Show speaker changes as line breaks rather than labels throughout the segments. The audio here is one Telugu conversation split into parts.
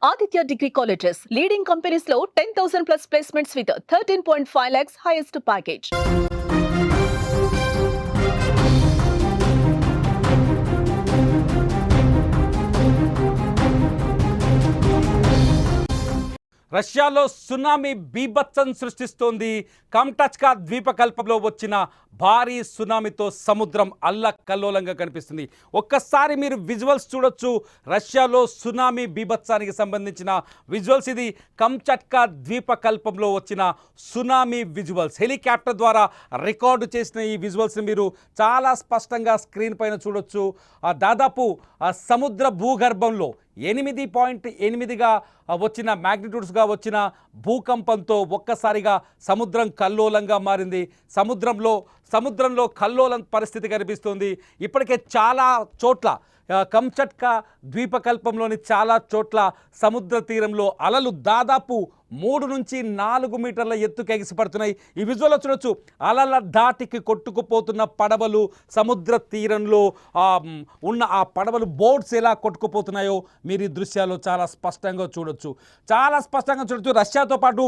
Aditya Degree Colleges, leading companies లో 10,000 plus placements with 13.5 lakhs highest package.
రష్యాలో సునామీ బీభత్సం సృష్టిస్తోంది. కామ్చాట్కా ద్వీపకల్పంలో వచ్చిన భారీ సునామీతో సముద్రం అల్లకల్లోలంగా కనిపిస్తుంది. ఒక్కసారి మీరు విజువల్స్ చూడొచ్చు. రష్యాలో సునామీ బీభత్సానికి సంబంధించిన విజువల్స్. ఇది కామ్చాట్కా ద్వీపకల్పంలో వచ్చిన సునామీ విజువల్స్. హెలికాప్టర్ ద్వారా రికార్డు చేసిన ఈ విజువల్స్ని మీరు చాలా స్పష్టంగా స్క్రీన్ పైన చూడొచ్చు. దాదాపు సముద్ర భూగర్భంలో 8.8గా వచ్చిన మ్యాగ్నిట్యూడ్స్గా వచ్చిన భూకంపంతో ఒక్కసారిగా సముద్రం కల్లోలంగా మారింది. సముద్రంలో కల్లోలం పరిస్థితి కనిపిస్తుంది. ఇప్పటికే చాలా చోట్ల కామ్చాట్కా ద్వీపకల్పంలోని చాలా చోట్ల సముద్ర తీరంలో అలలు దాదాపు 3 నుంచి 4 మీటర్ల ఎత్తుకు ఎగిసిపడుతున్నాయి. ఈ విజువల్లో చూడొచ్చు. అలల ధాటికి కొట్టుకుపోతున్న పడవలు, సముద్ర తీరంలో ఉన్న ఆ పడవలు, బోట్స్ ఎలా కొట్టుకుపోతున్నాయో మీరు ఈ దృశ్యాల్లో చాలా స్పష్టంగా చూడొచ్చు. రష్యాతో పాటు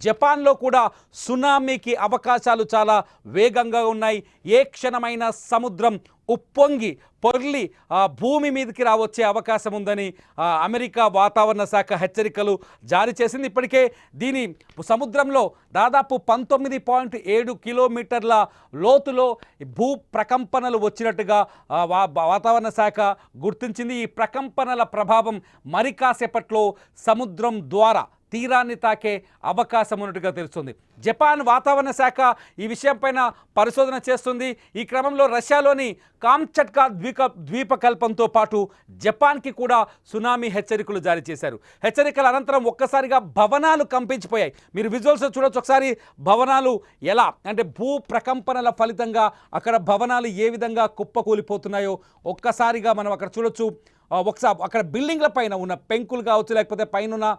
జపాన్లో కూడా సునామీకి అవకాశాలు చాలా వేగంగా ఉన్నాయి. ఏ క్షణమైన సముద్రం ఉప్పొంగి పొర్లి భూమి మీదకి రావచ్చే అవకాశం ఉందని అమెరికా వాతావరణ శాఖ హెచ్చరికలు జారీ చేసింది. ఇప్పటికే దీని సముద్రంలో దాదాపు 19.7 కిలోమీటర్ల లోతులో భూ ప్రకంపనలు వచ్చినట్టుగా వాతావరణ శాఖ గుర్తించింది. ఈ ప్రకంపనల ప్రభావం మరి కాసేపట్లో సముద్రం ద్వారా తీరాన్ని తాకే అవకాశం ఉన్నట్టుగా తెలుస్తుంది. జపాన్ వాతావరణ శాఖ ఈ విషయంపైన పరిశోధన చేస్తుంది. ఈ క్రమంలో రష్యాలోని కామ్చాట్కా ద్వీపకల్పంతో పాటు జపాన్కి కూడా సునామీ హెచ్చరికలు జారీ చేశారు. హెచ్చరికల అనంతరం ఒక్కసారిగా భవనాలు కంపించిపోయాయి. మీరు విజువల్స్ చూడొచ్చు. ఒకసారి భవనాలు ఎలా అంటే భూ ప్రకంపనల ఫలితంగా అక్కడ భవనాలు ఏ విధంగా కుప్పకూలిపోతున్నాయో ఒక్కసారిగా మనం అక్కడ చూడొచ్చు. ఒకసారి అక్కడ బిల్డింగ్ల పైన ఉన్న పెంకులు కావచ్చు, లేకపోతే పైన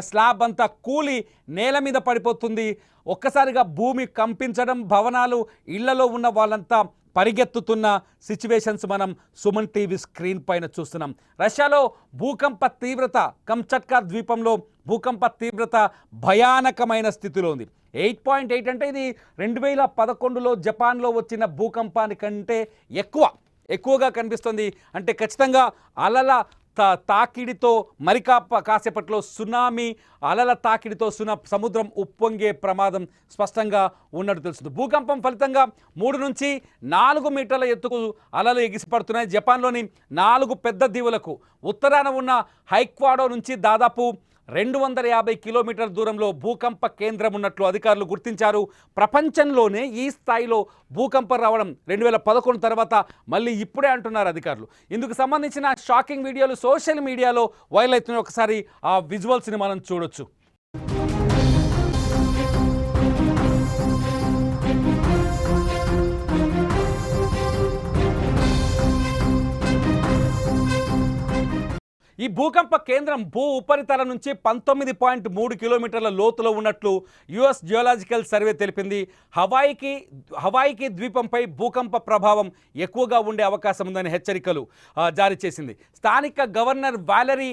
స్లాబ్ అంతా కూలి నేల మీద పడిపోతుంది. ఒక్కసారిగా భూమి కంపించడం, భవనాలు, ఇళ్లలో ఉన్న వాళ్ళంతా పరిగెత్తుతున్న సిచ్యువేషన్స్ మనం సుమన్ టీవీ స్క్రీన్ పైన చూస్తున్నాం. రష్యాలో భూకంప తీవ్రత, కామ్చాట్కా ద్వీపంలో భూకంప తీవ్రత భయానకమైన స్థితిలో ఉంది. 8.8 అంటే ఇది 2011లో జపాన్లో వచ్చిన భూకంపానికంటే ఎక్కువగా కనిపిస్తుంది. అంటే ఖచ్చితంగా అలల తాకిడితో మరి కాసేపట్లో సునామీ అలల తాకిడితో సముద్రం ఉప్పొంగే ప్రమాదం స్పష్టంగా ఉన్నట్టు తెలుస్తుంది. భూకంపం ఫలితంగా 3 నుంచి 4 మీటర్ల ఎత్తుకు అలలు ఎగిసిపడుతున్నాయి. జపాన్లోని 4 పెద్ద దీవులకు ఉత్తరాన ఉన్న హైక్వాడో నుంచి దాదాపు 250 కిలోమీటర్ల దూరంలో భూకంప కేంద్రం ఉన్నట్లు అధికారులు గుర్తించారు. ప్రపంచంలోనే ఈ స్థాయిలో భూకంపం రావడం 2011 తర్వాత మళ్ళీ ఇప్పుడే అంటున్నారు అధికారులు. ఇందుకు సంబంధించిన షాకింగ్ వీడియోలు సోషల్ మీడియాలో వైరల్ అవుతున్నాయి. ఒకసారి ఆ విజువల్స్ని మనం చూడొచ్చు. ఈ భూకంప కేంద్రం భూ ఉపరితలం నుంచి 19.3 కిలోమీటర్ల లోతులో ఉన్నట్లు యుఎస్ జియోలాజికల్ సర్వే తెలిపింది. హవాయికి ద్వీపంపై భూకంప ప్రభావం ఎక్కువగా ఉండే అవకాశం ఉందని హెచ్చరికలు జారీ చేసింది. స్థానిక గవర్నర్ వాలరీ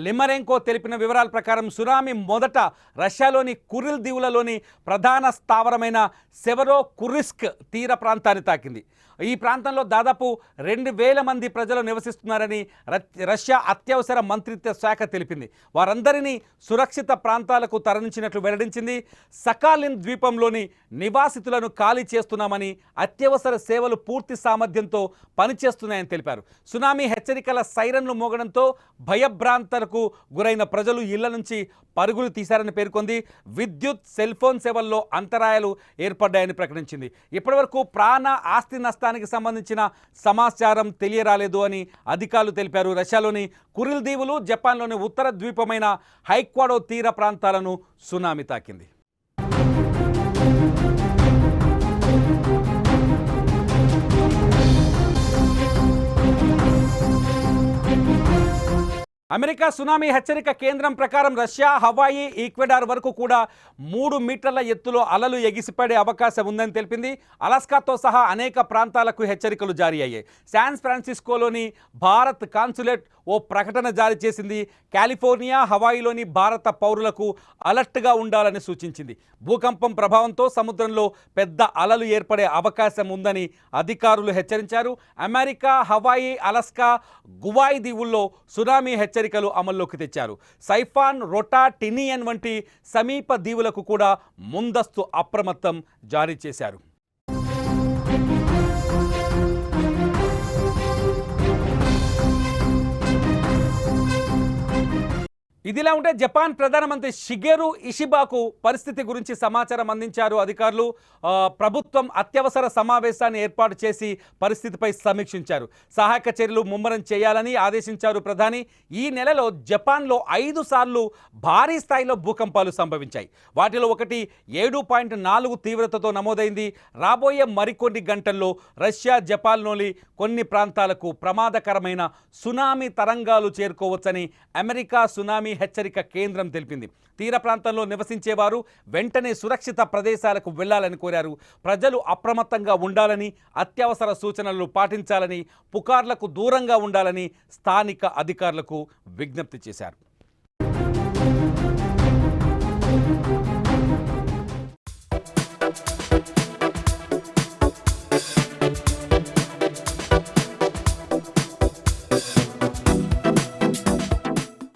లిమరెంకో తెలిపిన వివరాల ప్రకారం సునామీ మొదట రష్యాలోని కురిల్ దీవులలోని ప్రధాన స్థావరమైన సెవెరోకుర్స్క్ తీర ప్రాంతాన్ని తాకింది. ఈ ప్రాంతంలో దాదాపు 2000 మంది ప్రజలు నివసిస్తున్నారని రష్యా అత్యవసర మంత్రిత్వ శాఖ తెలిపింది. వారందరినీ సురక్షిత ప్రాంతాలకు తరలించినట్లు వెల్లడించింది. సకాలిన్ ద్వీపంలోని నివాసితులను ఖాళీ చేస్తున్నామని, అత్యవసర సేవలు పూర్తి సామర్థ్యంతో పనిచేస్తున్నాయని తెలిపారు. సునామీ హెచ్చరికల సైరన్లు మోగడంతో భయభ్రాంతలకు గురైన ప్రజలు ఇళ్ల నుంచి పరుగులు తీశారని పేర్కొంది. విద్యుత్, సెల్ ఫోన్ సేవల్లో అంతరాయాలు ఏర్పడ్డాయని ప్రకటించింది. ఇప్పటివరకు ప్రాణ ఆస్తి నష్టానికి సంబంధించిన సమాచారం తెలియరాలేదు అని అధికారులు తెలిపారు. రష్యాలోని కురిల్ దీవులు, జపాన్లోని ఉత్తర ద్వీపమైన హైక్వాడో తీర ప్రాంతాలను సునామీ తాకింది. అమెరికా సునామీ హెచ్చరిక కేంద్రం ప్రకారం రష్యా, హవాయి, ఈక్వెడార్ వరకు కూడా 3 మీటర్ల ఎత్తులో అలలు ఎగిసిపడే అవకాశం ఉందని తెలిపింది. అలాస్కాతో సహా అనేక ప్రాంతాలకు హెచ్చరికలు జారీ అయ్యాయి. శాన్ ఫ్రాన్సిస్కోలోని భారత్ కాన్సులేట్ ఓ ప్రకటన జారీ చేసింది. కాలిఫోర్నియా, హవాయిలోని భారత పౌరులకు అలర్ట్గా ఉండాలని సూచించింది. భూకంపం ప్రభావంతో సముద్రంలో పెద్ద అలలు ఏర్పడే అవకాశం ఉందని అధికారులు హెచ్చరించారు. America, Hawaii, Alaska, Guai దీవుల్లో tsunami హెచ్చరికలు అమల్లోకి తెచ్చారు. సైఫాన్, రొటా, టినియన్ వంటి సమీప దీవులకు కూడా ముందస్తు అప్రమత్తం జారీ చేశారు. ఇదిలా ఉంటే జపాన్ ప్రధానమంత్రి షిగెరు ఇషిబాకు పరిస్థితి గురించి సమాచారం అందించారు అధికారులు. ప్రభుత్వం అత్యవసర సమావేశాన్ని ఏర్పాటు చేసి పరిస్థితిపై సమీక్షించారు. సహాయక చర్యలు ముమ్మరం చేయాలని ఆదేశించారు ప్రధాని. ఈ నెలలో జపాన్లో 5 సార్లు భారీ స్థాయిలో భూకంపాలు సంభవించాయి. వాటిలో ఒకటి 7.4 తీవ్రతతో నమోదైంది. రాబోయే మరికొన్ని గంటల్లో రష్యా, జపాన్లోని కొన్ని ప్రాంతాలకు ప్రమాదకరమైన సునామీ తరంగాలు చేరుకోవచ్చని అమెరికా సునామీ హెచ్చరిక కేంద్రం తెలిపింది. తీర ప్రాంతంలో నివసించేవారు వెంటనే సురక్షిత ప్రదేశాలకు వెళ్లాలని కోరారు. ప్రజలు అప్రమత్తంగా ఉండాలని, అత్యవసర సూచనలు పాటించాలని, పుకార్లకు దూరంగా ఉండాలని స్థానిక అధికారులకు విజ్ఞప్తి చేశారు.